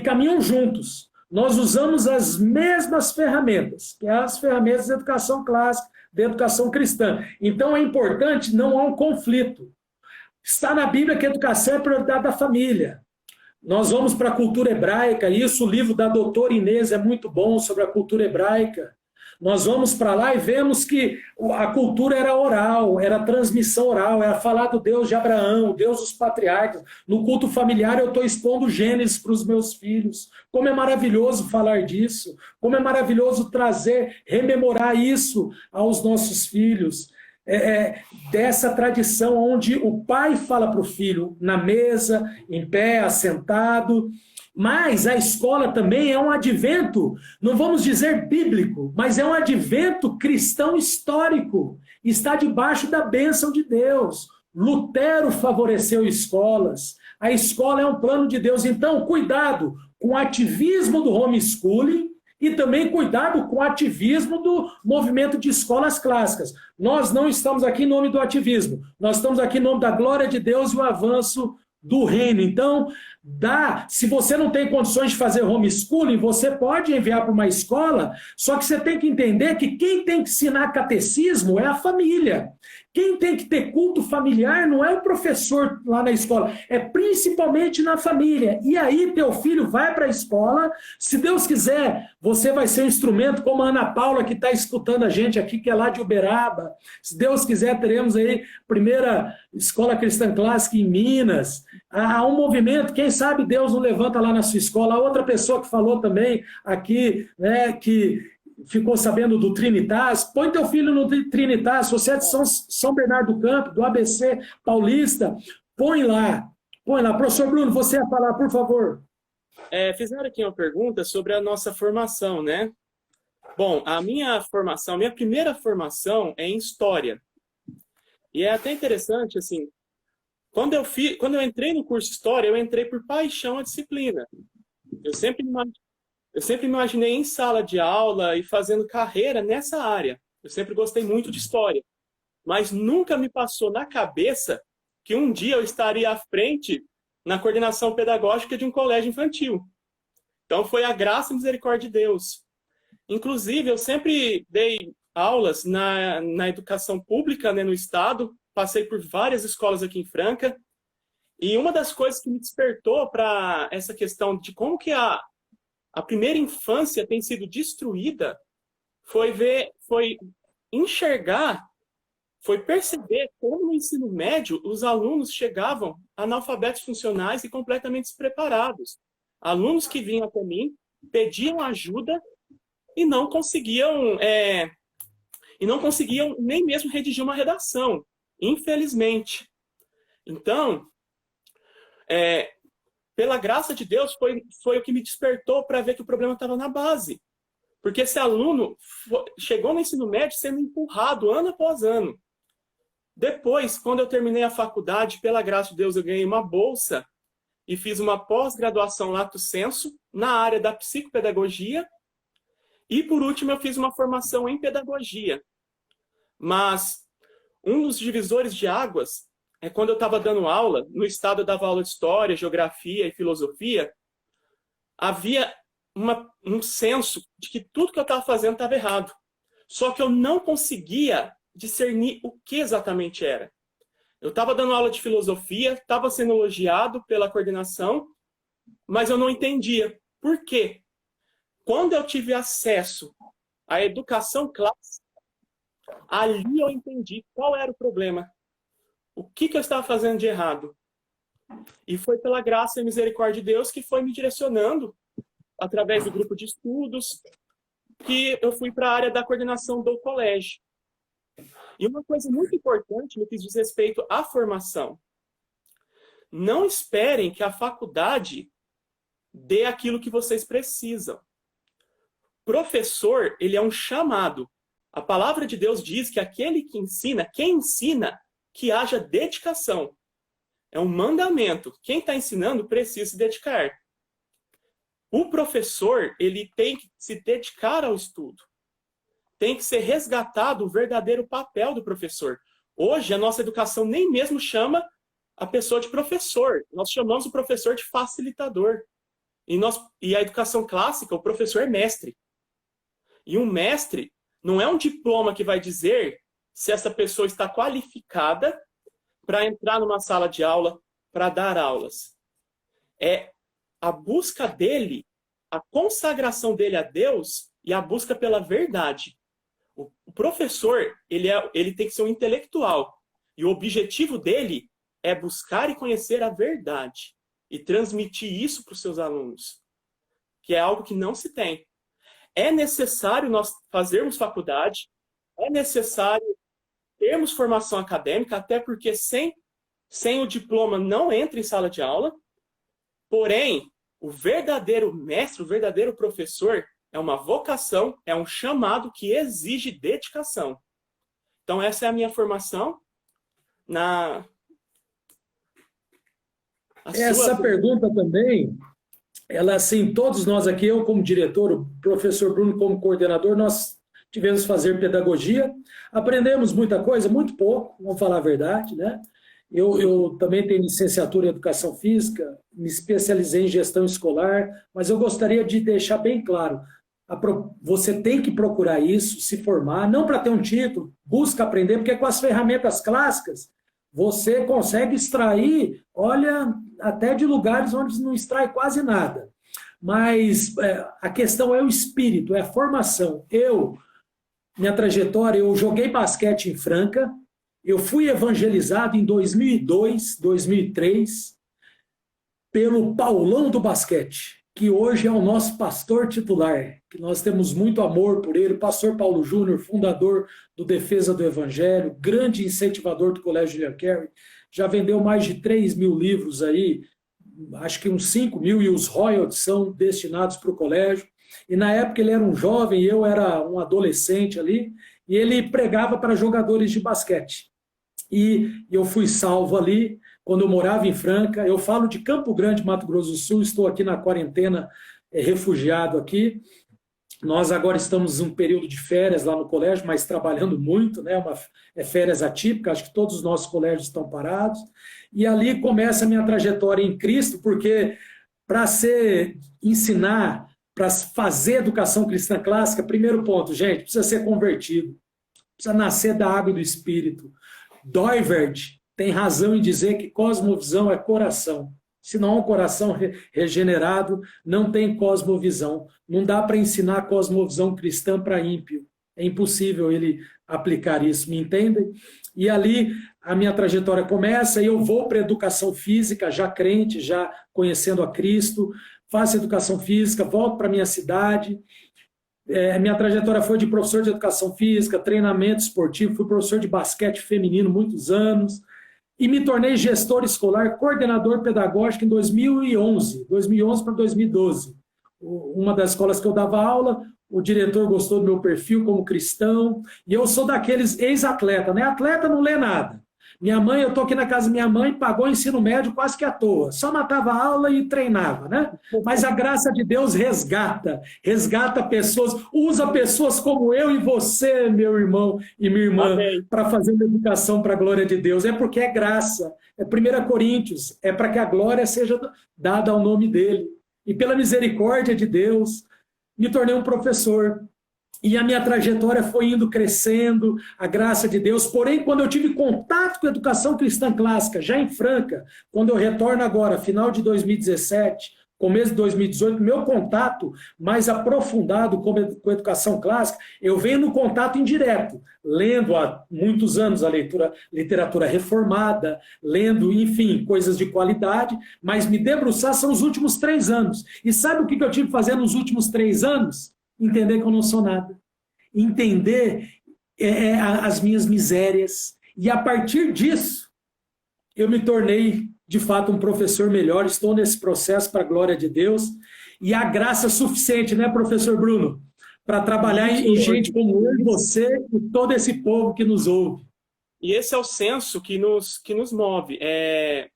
caminham juntos. Nós usamos as mesmas ferramentas, que é as ferramentas da educação clássica, da educação cristã. Então é importante, não há um conflito. Está na Bíblia que a educação é prioridade da família. Nós vamos para a cultura hebraica, isso, o livro da doutora Inês é muito bom sobre a cultura hebraica. Nós vamos para lá e vemos que a cultura era oral, era transmissão oral, era falar do Deus de Abraão, Deus dos patriarcas. No culto familiar eu estou expondo Gênesis para os meus filhos. Como é maravilhoso falar disso, como é maravilhoso trazer, rememorar isso aos nossos filhos. Dessa tradição onde o pai fala para o filho na mesa, em pé, assentado. Mas a escola também é um advento, não vamos dizer bíblico, mas é um advento cristão histórico. Está debaixo da bênção de Deus. Lutero favoreceu escolas. A escola é um plano de Deus. Então, cuidado com o ativismo do homeschooling e também cuidado com o ativismo do movimento de escolas clássicas. Nós não estamos aqui em nome do ativismo. Nós estamos aqui em nome da glória de Deus e o avanço do reino. Então, se você não tem condições de fazer homeschooling, você pode enviar para uma escola, só que você tem que entender que quem tem que ensinar catecismo é a família. Quem tem que ter culto familiar não é o professor lá na escola, é principalmente na família. E aí teu filho vai para a escola, se Deus quiser, você vai ser um instrumento, como a Ana Paula, que está escutando a gente aqui, que é lá de Uberaba. Se Deus quiser, teremos aí primeira escola cristã clássica em Minas. Há um movimento, quem sabe Deus não levanta lá na sua escola. A outra pessoa que falou também aqui, né, que ficou sabendo do Trinitas, põe teu filho no Trinitas, se você é de São Bernardo do Campo, do ABC Paulista, põe lá. Professor Bruno, você ia falar, por favor. Fizeram aqui uma pergunta sobre a nossa formação, né? Bom, a minha primeira formação é em História. E é até interessante, assim, quando eu entrei no curso História, eu entrei por paixão à disciplina. Eu sempre me imaginei em sala de aula e fazendo carreira nessa área. Eu sempre gostei muito de História. Mas nunca me passou na cabeça que um dia eu estaria à frente na coordenação pedagógica de um colégio infantil. Então foi a graça e misericórdia de Deus. Inclusive, eu sempre dei aulas na educação pública, né, no estado. Passei por várias escolas aqui em Franca. E uma das coisas que me despertou para essa questão de como que a primeira infância tem sido destruída foi enxergar, foi perceber como no ensino médio os alunos chegavam analfabetos funcionais e completamente despreparados. Alunos que vinham até mim, pediam ajuda e não conseguiam nem mesmo redigir uma redação, infelizmente. Então, pela graça de Deus, foi o que me despertou para ver que o problema estava na base. Porque esse aluno chegou no ensino médio sendo empurrado ano após ano. Depois, quando eu terminei a faculdade, pela graça de Deus, eu ganhei uma bolsa e fiz uma pós-graduação lato sensu na área da psicopedagogia. E, por último, eu fiz uma formação em pedagogia. Mas um dos divisores de águas é quando eu estava dando aula, no estado eu dava aula de História, Geografia e Filosofia, havia um senso de que tudo que eu estava fazendo estava errado. Só que eu não conseguia discernir o que exatamente era. Eu estava dando aula de Filosofia, estava sendo elogiado pela coordenação, mas eu não entendia. Por quê? quando eu tive acesso à educação clássica, ali eu entendi qual era o problema. O que eu estava fazendo de errado? E foi pela graça e misericórdia de Deus que foi me direcionando, através do grupo de estudos, que eu fui para a área da coordenação do colégio. E uma coisa muito importante no que diz respeito à formação. Não esperem que a faculdade dê aquilo que vocês precisam. Professor, ele é um chamado. A palavra de Deus diz que aquele que ensina, quem ensina, que haja dedicação. É um mandamento. Quem está ensinando precisa se dedicar. O professor, ele tem que se dedicar ao estudo. Tem que ser resgatado o verdadeiro papel do professor. Hoje, a nossa educação nem mesmo chama a pessoa de professor. Nós chamamos o professor de facilitador. E a educação clássica, o professor é mestre. E um mestre não é um diploma que vai dizer se essa pessoa está qualificada para entrar numa sala de aula, para dar aulas. É a busca dele, a consagração dele a Deus e a busca pela verdade. O professor, ele tem que ser um intelectual. E o objetivo dele é buscar e conhecer a verdade. E transmitir isso para os seus alunos. Que é algo que não se tem. É necessário nós fazermos faculdade. É necessário termos formação acadêmica, até porque sem o diploma não entra em sala de aula. Porém, o verdadeiro mestre, o verdadeiro professor, é uma vocação, é um chamado que exige dedicação. Então, essa é a minha formação. Essa pergunta também, ela assim, todos nós aqui, eu como diretor, o professor Bruno como coordenador, nós tivemos que fazer pedagogia, aprendemos muita coisa, muito pouco, vamos falar a verdade, né? Eu também tenho licenciatura em Educação Física, me especializei em Gestão Escolar, mas eu gostaria de deixar bem claro, você tem que procurar isso, se formar, não para ter um título, busca aprender, porque com as ferramentas clássicas, você consegue extrair, olha, até de lugares onde não extrai quase nada. Mas a questão é o espírito, é a formação. Minha trajetória, eu joguei basquete em Franca, eu fui evangelizado em 2002, 2003, pelo Paulão do basquete, que hoje é o nosso pastor titular, que nós temos muito amor por ele, o pastor Paulo Júnior, fundador do Defesa do Evangelho, grande incentivador do Colégio William Carey, já vendeu mais de 3 mil livros aí, acho que uns 5 mil, e os royalties são destinados para o colégio. E na época ele era um jovem, eu era um adolescente ali, e ele pregava para jogadores de basquete. E eu fui salvo ali, quando eu morava em Franca. Eu falo de Campo Grande, Mato Grosso do Sul, estou aqui na quarentena, refugiado aqui. Nós agora estamos em um período de férias lá no colégio, mas trabalhando muito, né? Férias atípicas, acho que todos os nossos colégios estão parados. E ali começa a minha trajetória em Cristo, porque para ensinar, para fazer educação cristã clássica, primeiro ponto, gente, precisa ser convertido, precisa nascer da água e do Espírito. Doivert tem razão em dizer que cosmovisão é coração. Se não há um coração regenerado, não tem cosmovisão. Não dá para ensinar cosmovisão cristã para ímpio. É impossível ele aplicar isso, me entendem? E ali a minha trajetória começa e eu vou para a educação física, já crente, já conhecendo a Cristo, faço educação física, volto para a minha cidade. Minha trajetória foi de professor de educação física, treinamento esportivo, fui professor de basquete feminino muitos anos, e me tornei gestor escolar, coordenador pedagógico em 2011 para 2012. Uma das escolas que eu dava aula, o diretor gostou do meu perfil como cristão, e eu sou daqueles ex-atleta, né? Atleta não lê nada. Eu estou aqui na casa da minha mãe, pagou ensino médio quase que à toa, só matava aula e treinava, né? Mas a graça de Deus resgata pessoas, usa pessoas como eu e você, meu irmão e minha irmã, para fazer uma educação para a glória de Deus. É porque é graça, é 1 Coríntios, é para que a glória seja dada ao nome dele. E pela misericórdia de Deus, me tornei um professor. E a minha trajetória foi indo crescendo, a graça de Deus. Porém, quando eu tive contato com a educação cristã clássica, já em Franca, quando eu retorno agora, final de 2017, começo de 2018, meu contato mais aprofundado com a educação clássica, eu venho no contato indireto, lendo há muitos anos a literatura reformada, lendo, enfim, coisas de qualidade, mas me debruçar são os últimos 3 anos. E sabe o que eu tive que fazer nos últimos 3 anos? Entender que eu não sou nada. Entender as minhas misérias. E a partir disso, eu me tornei, de fato, um professor melhor. Estou nesse processo para a glória de Deus. E a graça suficiente, né, professor Bruno? Para trabalhar em gente como eu e você e todo esse povo que nos ouve. E esse é o senso que nos move. É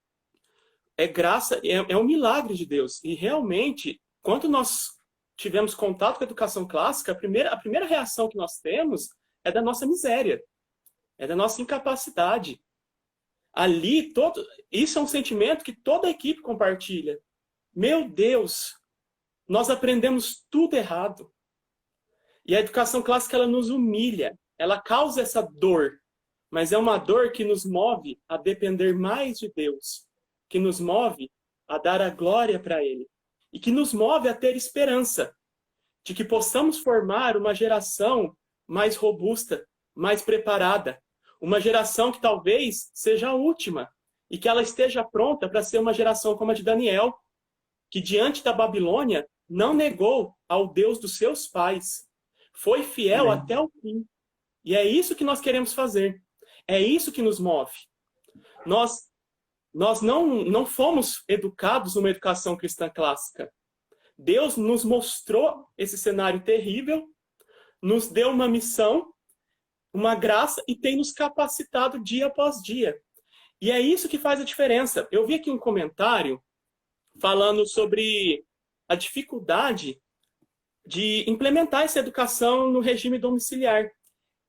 graça, é um milagre de Deus. E realmente, quando nós tivemos contato com a educação clássica, a primeira reação que nós temos é da nossa miséria, é da nossa incapacidade. Ali, isso é um sentimento que toda a equipe compartilha. Meu Deus, nós aprendemos tudo errado. E a educação clássica, ela nos humilha, ela causa essa dor, mas é uma dor que nos move a depender mais de Deus, que nos move a dar a glória para Ele, e que nos move a ter esperança de que possamos formar uma geração mais robusta, mais preparada, uma geração que talvez seja a última e que ela esteja pronta para ser uma geração como a de Daniel, que diante da Babilônia não negou ao Deus dos seus pais, foi fiel até o fim. E é isso que nós queremos fazer. É isso que nos move. Nós não fomos educados numa educação cristã clássica. Deus nos mostrou esse cenário terrível, nos deu uma missão, uma graça e tem nos capacitado dia após dia. E é isso que faz a diferença. Eu vi aqui um comentário falando sobre a dificuldade de implementar essa educação no regime domiciliar.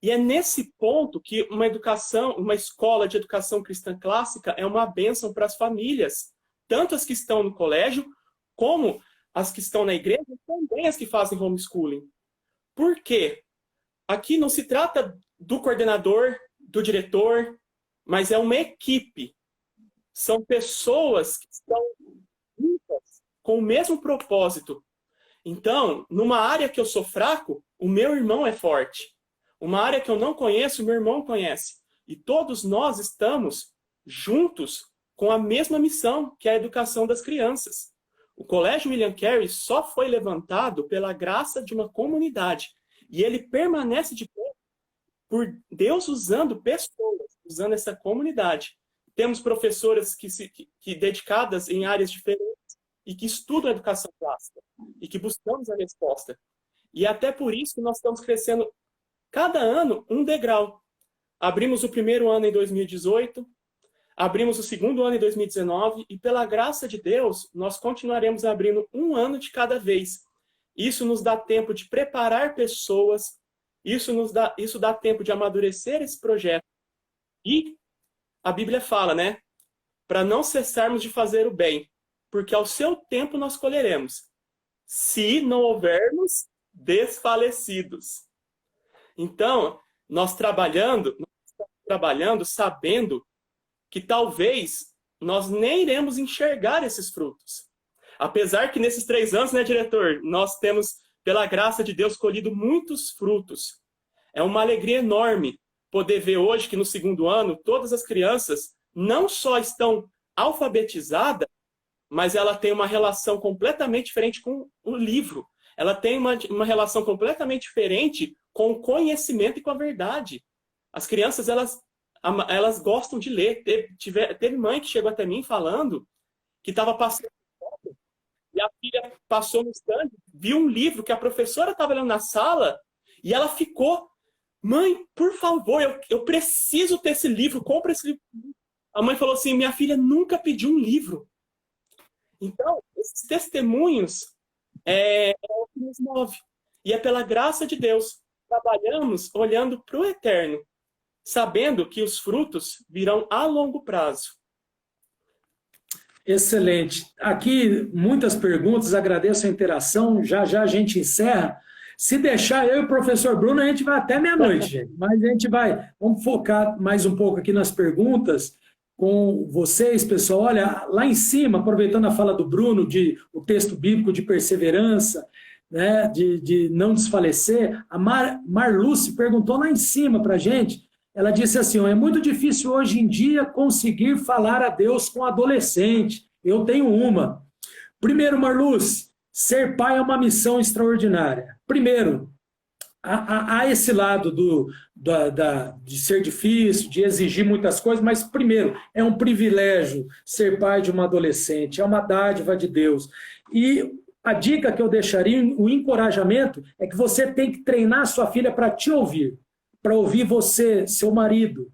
E é nesse ponto que uma escola de educação cristã clássica é uma bênção para as famílias, tanto as que estão no colégio, como as que estão na igreja, e também as que fazem homeschooling. Por quê? Aqui não se trata do coordenador, do diretor, mas é uma equipe. São pessoas que estão juntas com o mesmo propósito. Então, numa área que eu sou fraco, o meu irmão é forte. Uma área que eu não conheço, o meu irmão conhece. E todos nós estamos juntos com a mesma missão, que é a educação das crianças. O Colégio William Carey só foi levantado pela graça de uma comunidade. E ele permanece de pé por Deus usando pessoas, usando essa comunidade. Temos professoras que dedicadas em áreas diferentes e que estudam a educação clássica e que buscamos a resposta. E até por isso que nós estamos crescendo cada ano um degrau. Abrimos o primeiro ano em 2018, abrimos o segundo ano em 2019 e, pela graça de Deus, nós continuaremos abrindo um ano de cada vez. Isso nos dá tempo de preparar pessoas, isso dá tempo de amadurecer esse projeto. E a Bíblia fala, né? Para não cessarmos de fazer o bem, porque ao seu tempo nós colheremos, se não houvermos desfalecidos. Então, nós estamos trabalhando sabendo que talvez nós nem iremos enxergar esses frutos. Apesar que nesses 3 anos, né, diretor, nós temos, pela graça de Deus, colhido muitos frutos. É uma alegria enorme poder ver hoje que no segundo ano, todas as crianças não só estão alfabetizadas, mas ela tem uma relação completamente diferente com o livro. Ela tem uma relação completamente diferente com o conhecimento e com a verdade. As crianças, elas gostam de ler. Teve mãe que chegou até mim falando que estava passando e a filha passou no stand, viu um livro que a professora estava lendo na sala e ela ficou: mãe, por favor, eu preciso ter esse livro, compra esse livro. A mãe falou assim: minha filha nunca pediu um livro. Então, esses testemunhos é o que nos move. E é pela graça de Deus. Trabalhamos olhando para o eterno, sabendo que os frutos virão a longo prazo. Excelente. Aqui, muitas perguntas, agradeço a interação. Já já a gente encerra. Se deixar, eu e o professor Bruno, a gente vai até meia-noite, gente. Mas vamos focar mais um pouco aqui nas perguntas. com vocês, pessoal. Olha, lá em cima, aproveitando a fala do Bruno, de o texto bíblico de perseverança, né, de não desfalecer, a Marluce perguntou lá em cima para a gente. Ela disse assim: ó, é muito difícil hoje em dia conseguir falar a Deus com adolescente. Eu tenho uma. Primeiro, Marluce, ser pai é uma missão extraordinária. Primeiro, há esse lado de ser difícil, de exigir muitas coisas, mas, primeiro, é um privilégio ser pai de uma adolescente, é uma dádiva de Deus. E a dica que eu deixaria, o encorajamento, é que você tem que treinar sua filha para te ouvir, para ouvir você, seu marido.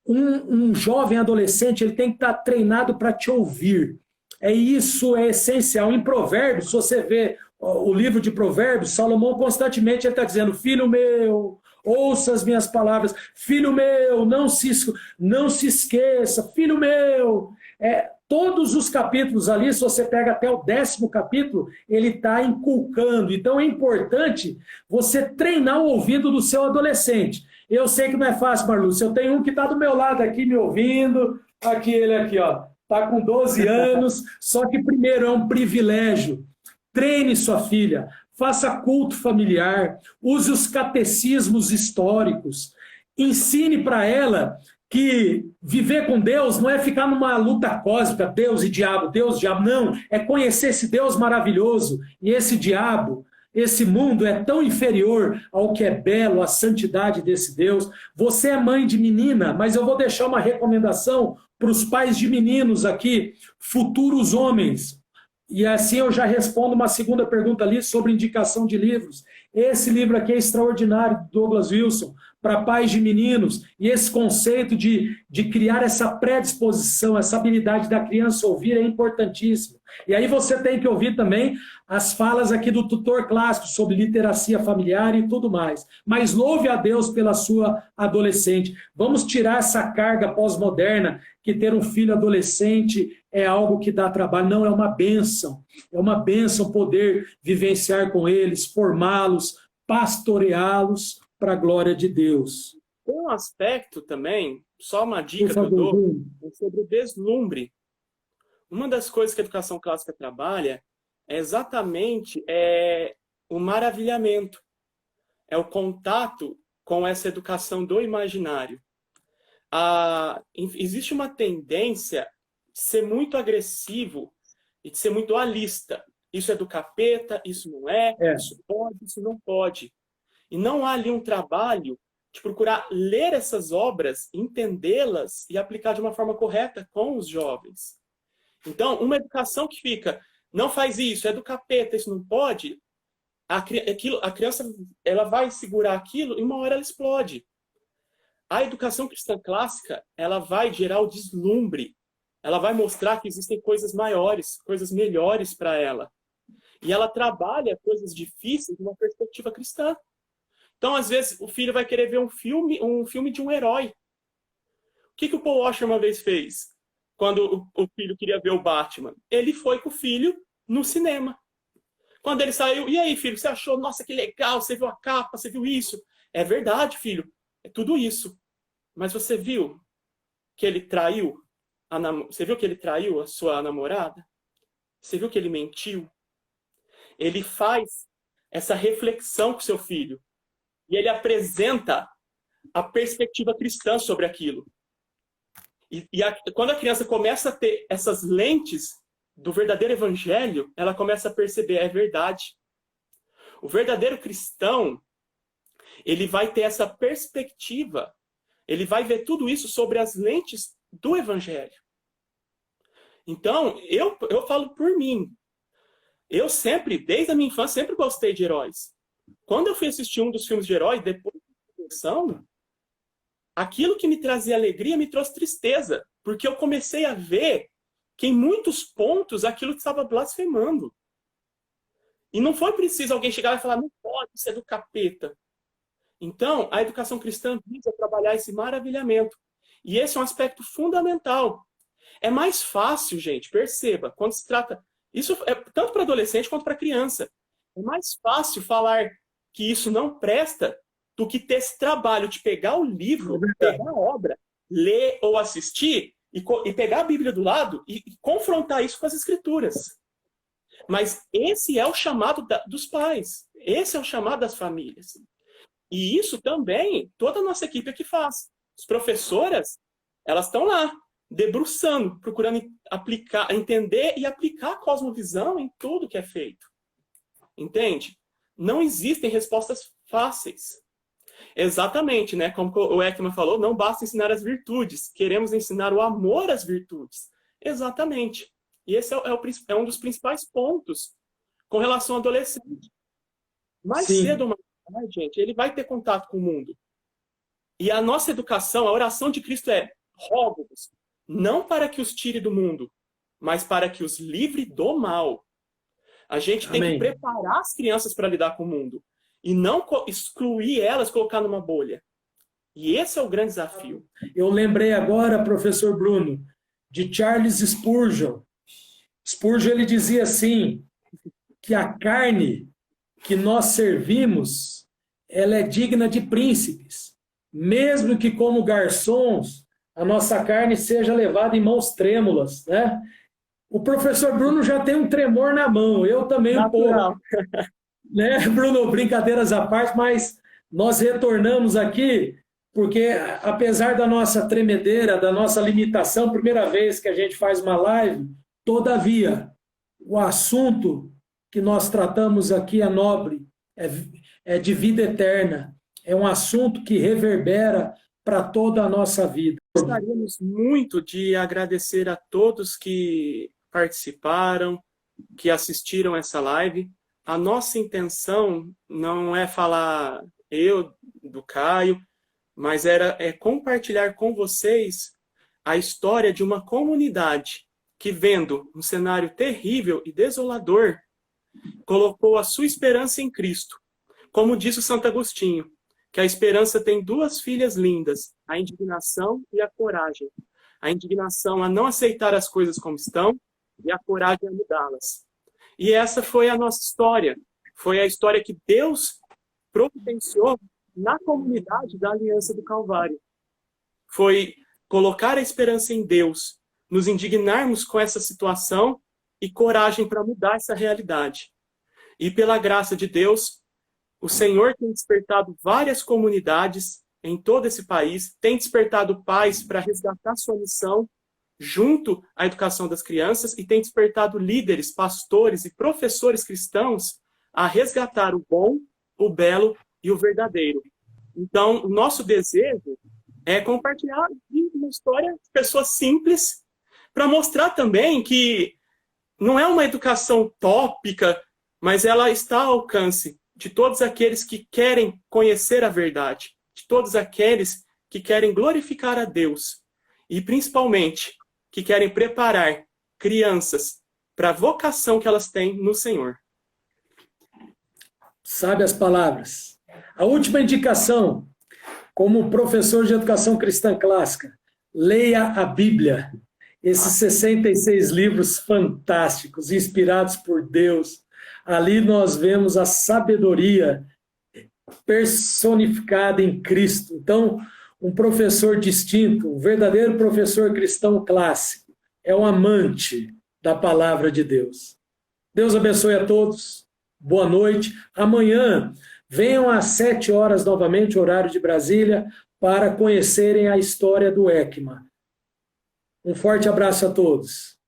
Um jovem adolescente, ele tem que estar treinado para te ouvir. Isso é essencial. Em Provérbios, se você vê o livro de Provérbios, Salomão constantemente está dizendo: filho meu, ouça as minhas palavras, filho meu, não se esqueça, filho meu. Todos os capítulos ali, se você pega até o 10º capítulo, ele está inculcando. Então é importante você treinar o ouvido do seu adolescente. Eu sei que não é fácil, Marlúcio. Eu tenho um que está do meu lado aqui me ouvindo, aqui ele aqui, ó. Está com 12 anos, só que primeiro é um privilégio. Treine sua filha, faça culto familiar, use os catecismos históricos, ensine para ela que viver com Deus não é ficar numa luta cósmica, Deus e diabo, não, é conhecer esse Deus maravilhoso e esse diabo. Esse mundo é tão inferior ao que é belo, à santidade desse Deus. Você é mãe de menina, mas eu vou deixar uma recomendação para os pais de meninos aqui, futuros homens. E assim eu já respondo uma segunda pergunta ali sobre indicação de livros. Esse livro aqui é extraordinário, Douglas Wilson, para pais de meninos. E esse conceito de criar essa predisposição, essa habilidade da criança ouvir é importantíssimo. E aí você tem que ouvir também as falas aqui do tutor clássico sobre literacia familiar e tudo mais. Mas louve a Deus pela sua adolescente. Vamos tirar essa carga pós-moderna que ter um filho adolescente é algo que dá trabalho. Não, é uma bênção. É uma bênção poder vivenciar com eles, formá-los, pastoreá-los para a glória de Deus. Tem um aspecto também, só uma dica que eu dou, sobre o deslumbre. Uma das coisas que a educação clássica trabalha é exatamente o maravilhamento. É o contato com essa educação do imaginário. Existe uma tendência de ser muito agressivo e de ser muito dualista. Isso é do capeta, isso não isso pode, isso não pode. E não há ali um trabalho de procurar ler essas obras, entendê-las e aplicar de uma forma correta com os jovens. Então, uma educação que fica, não faz isso, é do capeta, isso não pode, a criança ela vai segurar aquilo e uma hora ela explode. A educação cristã clássica, ela vai gerar o deslumbre, ela vai mostrar que existem coisas maiores, coisas melhores para ela. E ela trabalha coisas difíceis de uma perspectiva cristã. Então, às vezes, o filho vai querer ver um filme de um herói. O que o Paul Washer uma vez fez? Quando o filho queria ver o Batman, ele foi com o filho no cinema. Quando ele saiu, e aí, filho, você achou? Nossa, que legal, você viu a capa, você viu isso? É verdade, filho, é tudo isso. Mas você viu que ele traiu? Você viu que ele traiu a sua namorada? Você viu que ele mentiu? Ele faz essa reflexão com seu filho. E ele apresenta a perspectiva cristã sobre aquilo. Quando a criança começa a ter essas lentes do verdadeiro evangelho, ela começa a perceber, é verdade. O verdadeiro cristão, ele vai ter essa perspectiva, ele vai ver tudo isso sobre as lentes do evangelho. Então, eu falo por mim. Eu sempre, desde a minha infância, sempre gostei de heróis. Quando eu fui assistir um dos filmes de herói, depois da conversão, aquilo que me trazia alegria me trouxe tristeza, porque eu comecei a ver que em muitos pontos aquilo estava blasfemando. E não foi preciso alguém chegar e falar, não pode ser do capeta. Então, a educação cristã visa trabalhar esse maravilhamento. E esse é um aspecto fundamental. É mais fácil, gente, perceba, quando se trata... Isso é tanto para adolescente quanto para criança. É mais fácil falar que isso não presta do que ter esse trabalho de pegar o livro, pegar a obra, ler ou assistir e pegar a Bíblia do lado e confrontar isso com as Escrituras. Mas esse é o chamado dos pais. Esse é o chamado das famílias. E isso também toda a nossa equipe aqui faz. As professoras, elas estão lá, debruçando, procurando aplicar, entender e aplicar a cosmovisão em tudo que é feito. Entende? Não existem respostas fáceis. Exatamente, né? Como o Ekman falou, não basta ensinar as virtudes, queremos ensinar o amor às virtudes. Exatamente. E esse é um dos principais pontos com relação ao adolescente. Mais cedo ou mais tarde, gente, ele vai ter contato com o mundo. E a nossa educação, a oração de Cristo é: rogo-vos, não para que os tire do mundo, mas para que os livre do mal. A gente tem que preparar as crianças para lidar com o mundo e não excluir elas, colocar numa bolha. E esse é o grande desafio. Eu lembrei agora, professor Bruno, de Charles Spurgeon. Spurgeon, ele dizia assim, que a carne que nós servimos, ela é digna de príncipes, mesmo que como garçons, a nossa carne seja levada em mãos trêmulas, né? O professor Bruno já tem um tremor na mão, eu também um pouco. Né, Bruno, brincadeiras à parte, mas nós retornamos aqui porque, apesar da nossa tremedeira, da nossa limitação, primeira vez que a gente faz uma live, todavia, o assunto que nós tratamos aqui é nobre, é de vida eterna, é um assunto que reverbera para toda a nossa vida. Gostaríamos muito de agradecer a todos que participaram, que assistiram essa live. A nossa intenção não é falar do Caio, mas é compartilhar com vocês a história de uma comunidade que, vendo um cenário terrível e desolador, colocou a sua esperança em Cristo. Como disse o Santo Agostinho, que a esperança tem duas filhas lindas, a indignação e a coragem. A indignação a não aceitar as coisas como estão e a coragem a mudá-las. E essa foi a nossa história. Foi a história que Deus providenciou na comunidade da Aliança do Calvário. Foi colocar a esperança em Deus, nos indignarmos com essa situação e coragem para mudar essa realidade. E pela graça de Deus, o Senhor tem despertado várias comunidades em todo esse país, tem despertado pais para resgatar sua missão junto à educação das crianças e tem despertado líderes, pastores e professores cristãos a resgatar o bom, o belo e o verdadeiro. Então, o nosso desejo é compartilhar uma história de pessoas simples para mostrar também que não é uma educação utópica, mas ela está ao alcance de todos aqueles que querem conhecer a verdade, de todos aqueles que querem glorificar a Deus e, principalmente, que querem preparar crianças para a vocação que elas têm no Senhor. Sabe as palavras. A última indicação, como professor de educação cristã clássica, leia a Bíblia. Esses 66 livros fantásticos, inspirados por Deus. Ali nós vemos a sabedoria personificada em Cristo. Então, um professor distinto, um verdadeiro professor cristão clássico, é um amante da palavra de Deus. Deus abençoe a todos. Boa noite. Amanhã, venham às 7 horas novamente, horário de Brasília, para conhecerem a história do Ekman. Um forte abraço a todos.